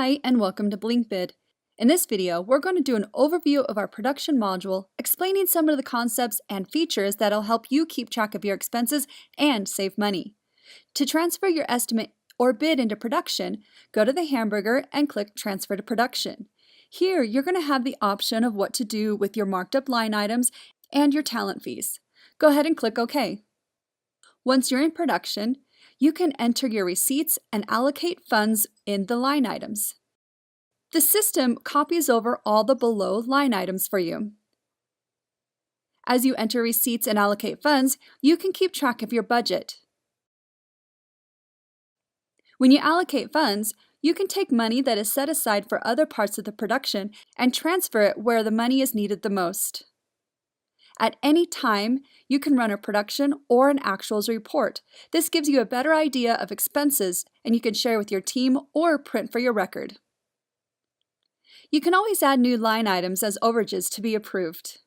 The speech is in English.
Hi, and welcome to BlinkBid. In this video, we're going to do an overview of our production module, explaining some of the concepts and features that'll help you keep track of your expenses and save money. To transfer your estimate or bid into production, go to the hamburger and click Transfer to Production. Here, you're going to have the option of what to do with your marked up line items and your talent fees. Go ahead and click OK. Once you're in production, you can enter your receipts and allocate funds in the line items. The system copies over all the below line items for you. As you enter receipts and allocate funds, you can keep track of your budget. When you allocate funds, you can take money that is set aside for other parts of the production and transfer it where the money is needed the most. At any time, you can run a production or an actuals report. This gives you a better idea of expenses, and you can share with your team or print for your record. You can always add new line items as overages to be approved.